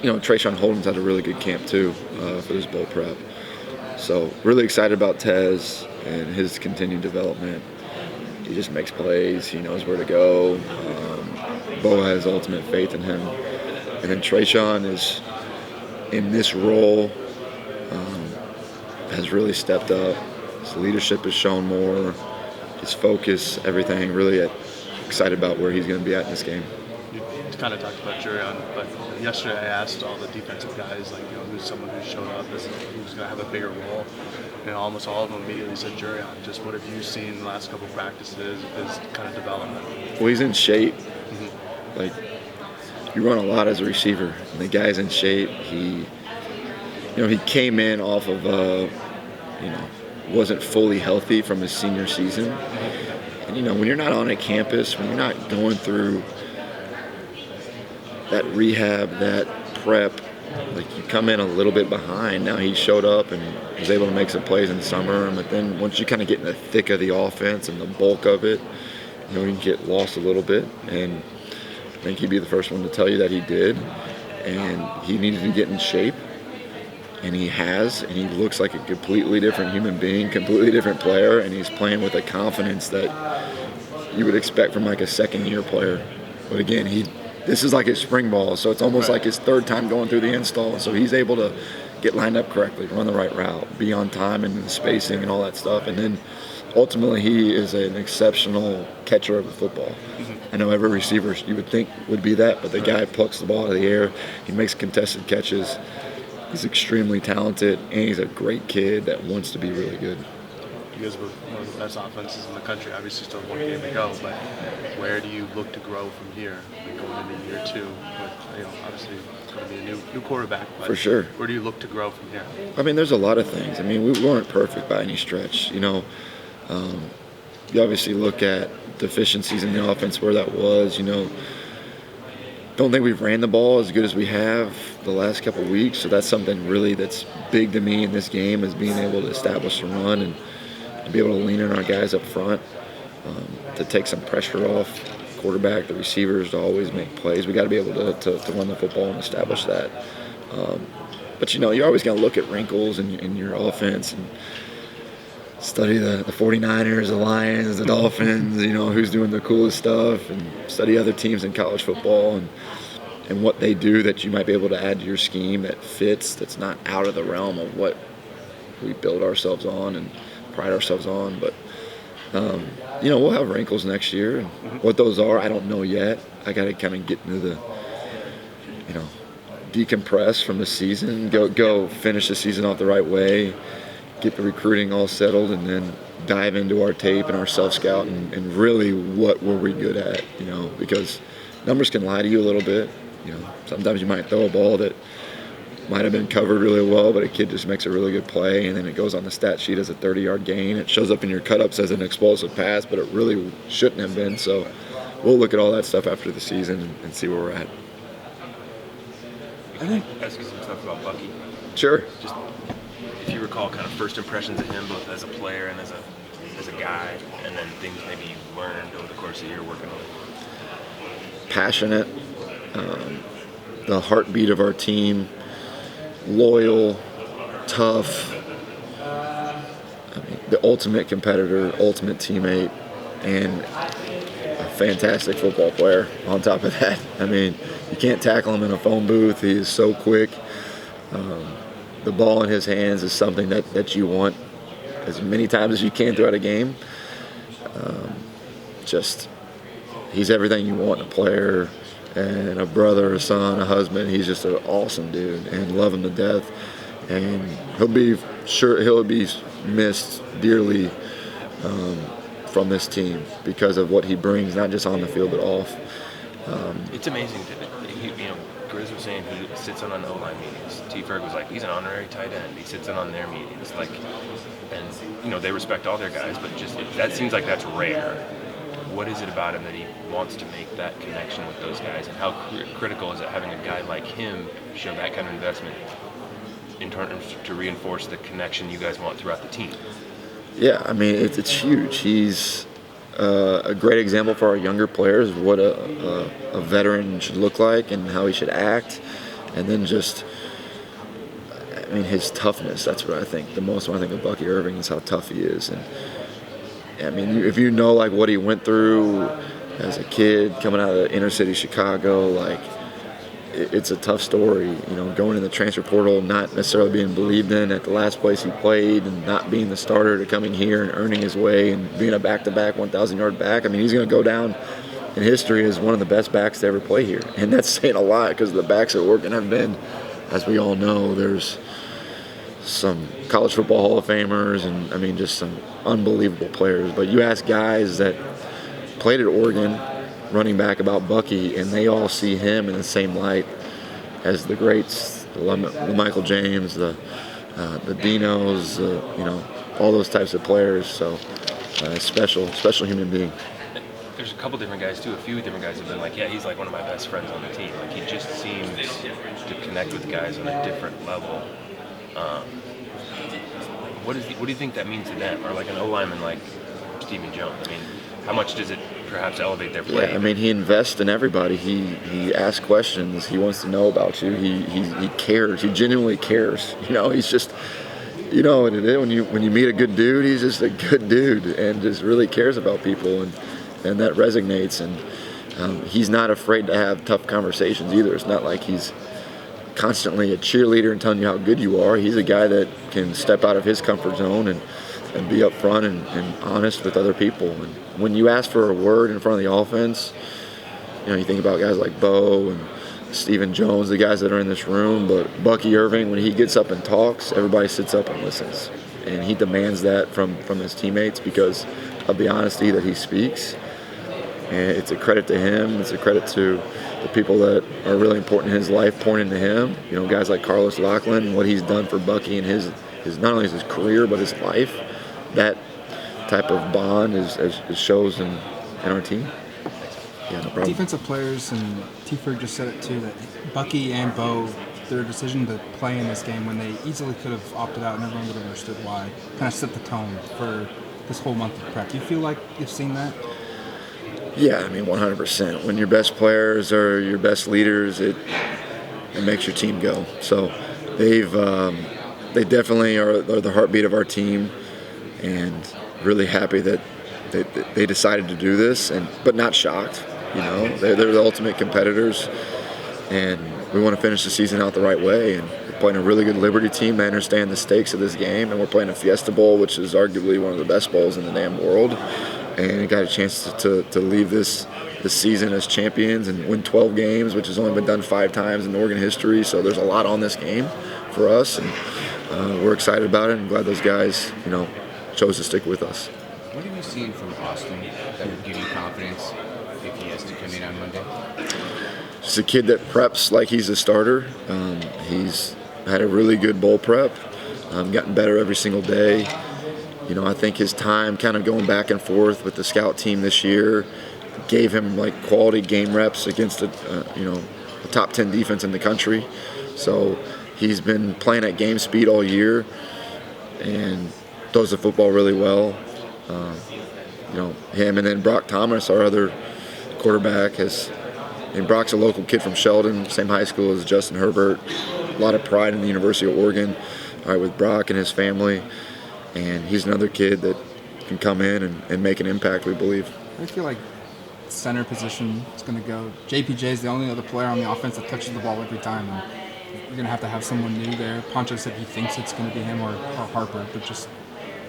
Trayshawn Holden's had a really good camp too for this bowl prep. So really excited about Tez and his continued development. He just makes plays. He knows where to go. Bo has ultimate faith in him. And then Trayshawn is in this role, has really stepped up. His leadership has shown more. His focus, everything. Really excited about where he's going to be at in this game. You kind of talked about Jurion, but yesterday I asked all the defensive guys, who's someone who showed up, who's going to have a bigger role. Almost all of them immediately said Jurion. Just what have you seen in the last couple of practices, his kind of development? Well, he's in shape. You run a lot as a receiver, and the guy's in shape. He came in off of, wasn't fully healthy from his senior season. And, when you're not on a campus, when you're not going through that rehab, that prep, you come in a little bit behind. Now he showed up and was able to make some plays in summer, but then once you kind of get in the thick of the offense and the bulk of it, you can get lost a little bit. And I think he'd be the first one to tell you that he did. And he needed to get in shape, and he has, and he looks like a completely different human being, completely different player, and he's playing with a confidence that you would expect from a second-year player. But again, this is like his spring ball, so it's almost like his third time going through the install. So he's able to get lined up correctly, run the right route, be on time and the spacing and all that stuff. And then ultimately he is an exceptional catcher of the football. I know every receiver you would think would be that, but the guy plucks the ball out of the air. He makes contested catches. He's extremely talented, and he's a great kid that wants to be really good. You guys were one of the best offenses in the country. Obviously, still one game to go, but where do you look to grow from here, going into year two? With, obviously, it's going to be a new quarterback. But for sure. Where do you look to grow from here? There's a lot of things. We weren't perfect by any stretch. You obviously look at deficiencies in the offense where that was. Don't think we've ran the ball as good as we have the last couple of weeks. So that's something really that's big to me in this game, is being able to establish the run and be able to lean on our guys up front to take some pressure off quarterback, the receivers, to always make plays. We got to be able to run the football and establish that. But you're always going to look at wrinkles in your offense and study the 49ers, the Lions, the Dolphins, who's doing the coolest stuff, and study other teams in college football and what they do that you might be able to add to your scheme that fits, that's not out of the realm of what we build ourselves on and pride ourselves on. But we'll have wrinkles next year, and what those are, I don't know yet. I got to kind of get into the decompress from the season, go finish the season off the right way, get the recruiting all settled, and then dive into our tape and our self-scout and really what were we good at, because numbers can lie to you a little bit. Sometimes you might throw a ball that might have been covered really well, but a kid just makes a really good play, and then it goes on the stat sheet as a 30-yard gain. It shows up in your cut-ups as an explosive pass, but it really shouldn't have been. So we'll look at all that stuff after the season and see where we're at. Can I ask you some stuff about Bucky? Sure. Just if you recall kind of first impressions of him, both as a player and as a guy, and then things maybe you learned over the course of your working on it. Passionate, the heartbeat of our team, loyal, tough, the ultimate competitor, ultimate teammate, and a fantastic football player on top of that. You can't tackle him in a phone booth. He is so quick. The ball in his hands is something that you want as many times as you can throughout a game. He's everything you want in a player, and a brother, a son, a husband. He's just an awesome dude, and love him to death. And he'll be missed dearly from this team because of what he brings, not just on the field but off. It's amazing that Grizz was saying he sits in on O-line meetings. T. Ferg was like, he's an honorary tight end. He sits in on their meetings. And they respect all their guys, but that seems like that's rare. What is it about him that he wants to make that connection with those guys, and how critical is it having a guy like him show that kind of investment in terms to reinforce the connection you guys want throughout the team? Yeah, it's huge. He's a great example for our younger players what a veteran should look like and how he should act, and then just. I mean, his toughness, that's what I think the most when I think of Bucky Irving is how tough he is. And I mean, if you know like what he went through as a kid coming out of inner city Chicago, like it's a tough story, you know, going in the transfer portal, not necessarily being believed in at the last place he played and not being the starter to coming here and earning his way and being a back-to-back 1,000-yard back. I mean, he's going to go down in history as one of the best backs to ever play here. And that's saying a lot because the backs at Oregon have been, as we all know, there's some college football Hall of Famers and, I mean, just some unbelievable players. But you ask guys that played at Oregon running back about Bucky, and they all see him in the same light as the greats, the Michael James, the Dinos, you know, all those types of players. So special human being. There's a couple different guys too. A few different guys have been like, yeah, he's like one of my best friends on the team. Like he just seems to connect with guys on a different level. What do you think that means to them, or like an O-lineman like Stephen Jones? I mean, how much does it perhaps elevate their play? Yeah, I mean, he invests in everybody. He asks questions. He wants to know about you. He cares. He genuinely cares. You know, he's just, you know what it is when you meet a good dude. He's just a good dude and just really cares about people, and that resonates. And he's not afraid to have tough conversations either. It's not like he's constantly a cheerleader and telling you how good you are. He's a guy that can step out of his comfort zone and be upfront and honest with other people. And when you ask for a word in front of the offense, you know, you think about guys like Bo and Stephen Jones, the guys that are in this room, but Bucky Irving, when he gets up and talks, everybody sits up and listens. And he demands that from his teammates because of the honesty that he speaks. And it's a credit to him. It's a credit to the people that are really important in his life pointing to him. You know, guys like Carlos Lachlan, what he's done for Bucky and his not only his career but his life. That type of bond is shows in our team. Yeah, no problem. Defensive players, and T-Ferg just said it too, that Bucky and Bo, their decision to play in this game when they easily could have opted out and everyone would have understood why, kind of set the tone for this whole month of prep. Do you feel like you've seen that? Yeah, I mean, 100%. When your best players are your best leaders, it makes your team go. So they definitely are the heartbeat of our team, and really happy that they decided to do this, but not shocked. You know, they're the ultimate competitors, and we want to finish the season out the right way. And we're playing a really good Liberty team. They understand the stakes of this game, and we're playing a Fiesta Bowl, which is arguably one of the best bowls in the damn world. And we got a chance to leave this season as champions and win 12 games, which has only been done 5 times in Oregon history. So there's a lot on this game for us, and we're excited about it and glad those guys, you know, chose to stick with us. What have you seen from Austin that would give you confidence if he has to come in on Monday? Just a kid that preps like he's a starter. He's had a really good bowl prep, gotten better every single day. You know, I think his time kind of going back and forth with the scout team this year gave him like quality game reps against a top 10 defense in the country. So he's been playing at game speed all year and throws the football really well. You know, him and then Brock Thomas, our other quarterback, and Brock's a local kid from Sheldon, same high school as Justin Herbert. A lot of pride in the University of Oregon, all right, with Brock and his family. And he's another kid that can come in and make an impact, we believe. I feel like center position is going to go. JPJ is the only other player on the offense that touches the ball every time. And you're going to have someone new there. Poncho said he thinks it's going to be him or Harper. But just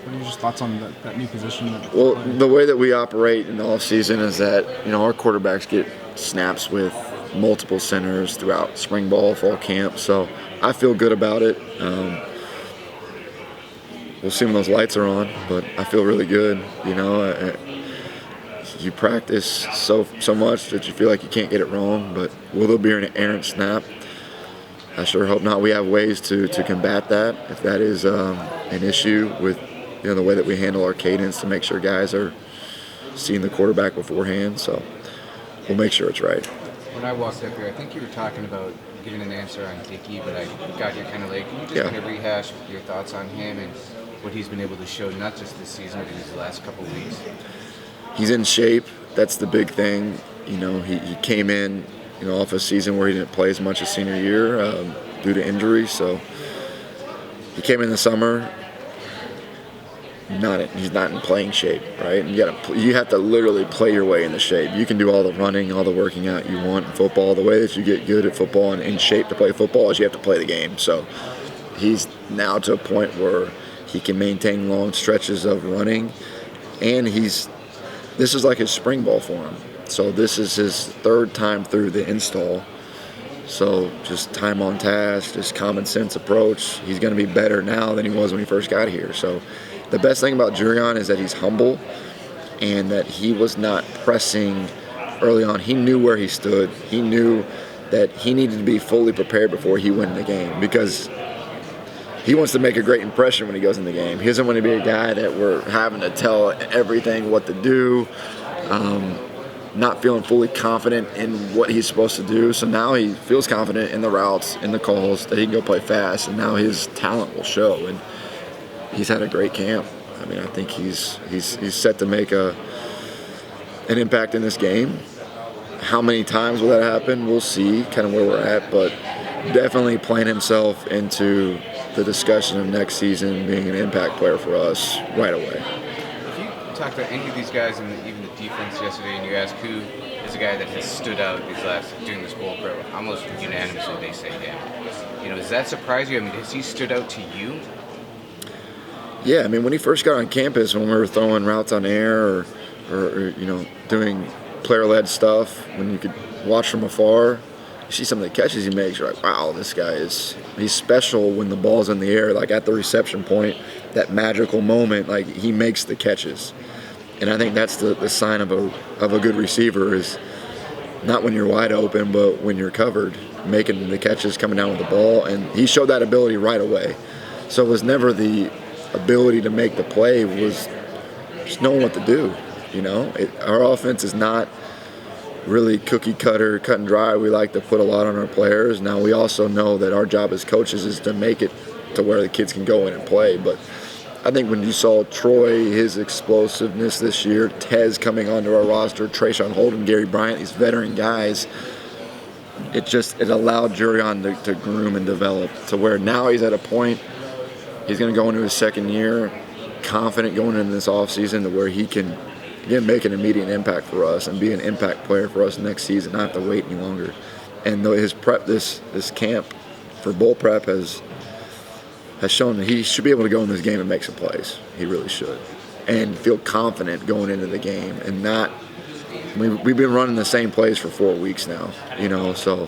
what are your thoughts on that new position? Well, the way that we operate in the offseason is that, you know, our quarterbacks get snaps with multiple centers throughout spring ball, fall camp. So I feel good about it. We'll see when those lights are on, but I feel really good. You know, you practice so much that you feel like you can't get it wrong, but will there be an errant snap? I sure hope not. We have ways to combat that if that is an issue with, you know, the way that we handle our cadence to make sure guys are seeing the quarterback beforehand. So we'll make sure it's right. When I walked up here, I think you were talking about giving an answer on Dickey, but I got you kind of late. Can you just kind of rehash your thoughts on him and what he's been able to show, not just this season, but in his last couple of weeks? he's in shape. That's the big thing. He came in, off a season where he didn't play as much as senior year due to injury. So he came in the summer. He's not in playing shape, right? And you have to literally play your way into shape. You can do all the running, all the working out you want in football. The way that you get good at football and in shape to play football is you have to play the game. So he's now to a point where he can maintain long stretches of running, and this is like his spring ball for him. So this is his third time through the install. So just time on task, just common sense approach. He's going to be better now than he was when he first got here. So the best thing about Jurion is that he's humble and that he was not pressing early on. He knew where he stood. He knew that he needed to be fully prepared before he went in the game because he wants to make a great impression when he goes in the game. He doesn't want to be a guy that we're having to tell everything what to do, not feeling fully confident in what he's supposed to do. So now he feels confident in the routes, in the calls, that he can go play fast, and now his talent will show. And he's had a great camp. I mean, I think he's set to make an impact in this game. How many times will that happen? We'll see kind of where we're at, but definitely playing himself into the discussion of next season being an impact player for us right away. If you talk to any of these guys and even the defense yesterday, and you ask who is a guy that has stood out during this bowl prep, almost unanimously they say him. Does that surprise you? I mean, has he stood out to you? Yeah, I mean, when he first got on campus, when we were throwing routes on air or doing player-led stuff, when you could watch from afar, you see some of the catches he makes, you're like, wow, this guy he's special when the ball's in the air, like at the reception point, that magical moment, like he makes the catches. And I think that's the sign of a good receiver is not when you're wide open, but when you're covered, making the catches, coming down with the ball. And he showed that ability right away. So it was never the ability to make the play, it was just knowing what to do. Our offense is not really cookie cutter, cut and dry. We like to put a lot on our players. Now we also know that our job as coaches is to make it to where the kids can go in and play. But I think when you saw Troy, his explosiveness this year, Tez coming onto our roster, Trayshawn Holden, Gary Bryant, these veteran guys, it allowed Jurion to groom and develop to where now he's at a point, he's going to go into his second year, confident going into this offseason to where he can, again, make an immediate impact for us and be an impact player for us next season, not have to wait any longer. And his prep, this camp for bowl prep has shown that he should be able to go in this game and make some plays. He really should. And feel confident going into the game and not – we've been running the same plays for 4 weeks now, so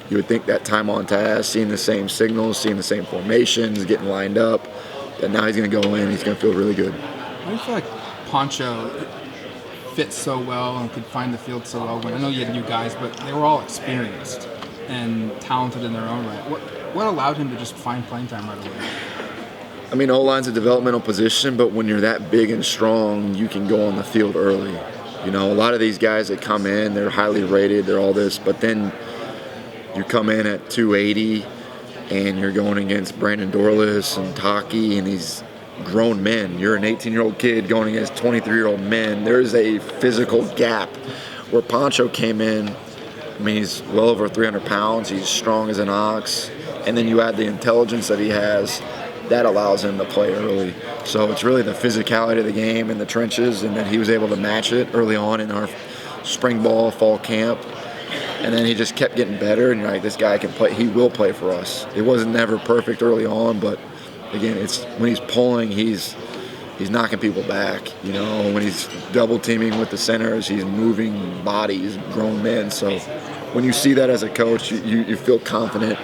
you would think that time on task, seeing the same signals, seeing the same formations, getting lined up, that now he's going to go in, he's going to feel really good. How do you feel like Poncho fits so well and could find the field so well? I know you had new guys, but they were all experienced and talented in their own right. What allowed him to just find playing time right away? I mean, O-line's a developmental position, but when you're that big and strong, you can go on the field early. A lot of these guys that come in, they're highly rated, they're all this, but then you come in at 280 and you're going against Brandon Dorless and Taki and these grown men. You're an 18-year-old kid going against 23-year-old men. There's a physical gap where Poncho came in. I mean, he's well over 300 pounds. He's strong as an ox. And then you add the intelligence that he has, that allows him to play early. So it's really the physicality of the game in the trenches, and then he was able to match it early on in our spring ball, fall camp. And then he just kept getting better, and you're like, this guy can play. He will play for us. It wasn't never perfect early on, but again, it's when he's pulling, he's knocking people back. When he's double teaming with the centers, he's moving bodies, grown men. So when you see that as a coach, you feel confident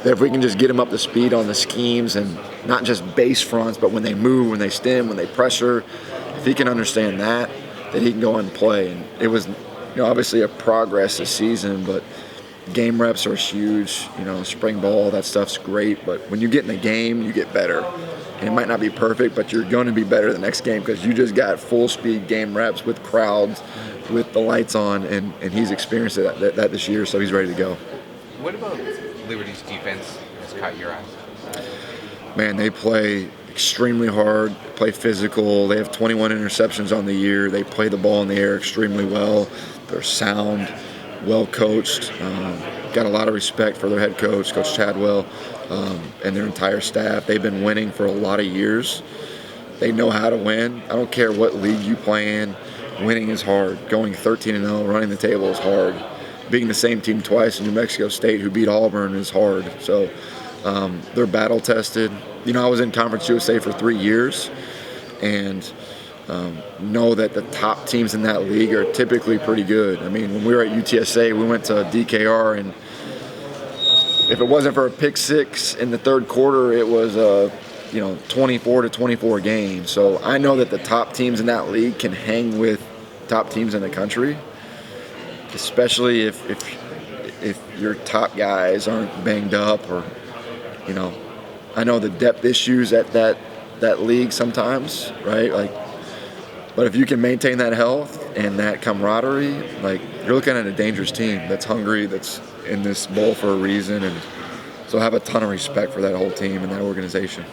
that if we can just get him up to speed on the schemes and not just base fronts, but when they move, when they stem, when they pressure, if he can understand that he can go and play. And it was, obviously a progress this season, but game reps are huge. Spring ball, that stuff's great, but when you get in the game, you get better. And it might not be perfect, but you're going to be better the next game because you just got full speed game reps with crowds, with the lights on, and he's experienced that this year, so he's ready to go. What about Liberty's defense has caught your eye? Man, they play extremely hard, play physical. They have 21 interceptions on the year. They play the ball in the air extremely well. They're sound, well coached. Got a lot of respect for their head coach, Coach Chadwell, and their entire staff. They've been winning for a lot of years. They know how to win. I don't care what league you play in. Winning is hard. Going 13-0, running the table is hard. Beating the same team twice in New Mexico State, who beat Auburn, is hard. So they're battle tested. You know, I was in Conference USA for 3 years, and know that the top teams in that league are typically pretty good. I mean, when we were at UTSA, we went to DKR, and if it wasn't for a pick six in the third quarter, it was a 24-24 game. So I know that the top teams in that league can hang with top teams in the country, especially if your top guys aren't banged up, or I know the depth issues at that league sometimes, right? Like, but if you can maintain that health and that camaraderie, like, you're looking at a dangerous team that's hungry, that's in this bowl for a reason, and so I have a ton of respect for that whole team and that organization.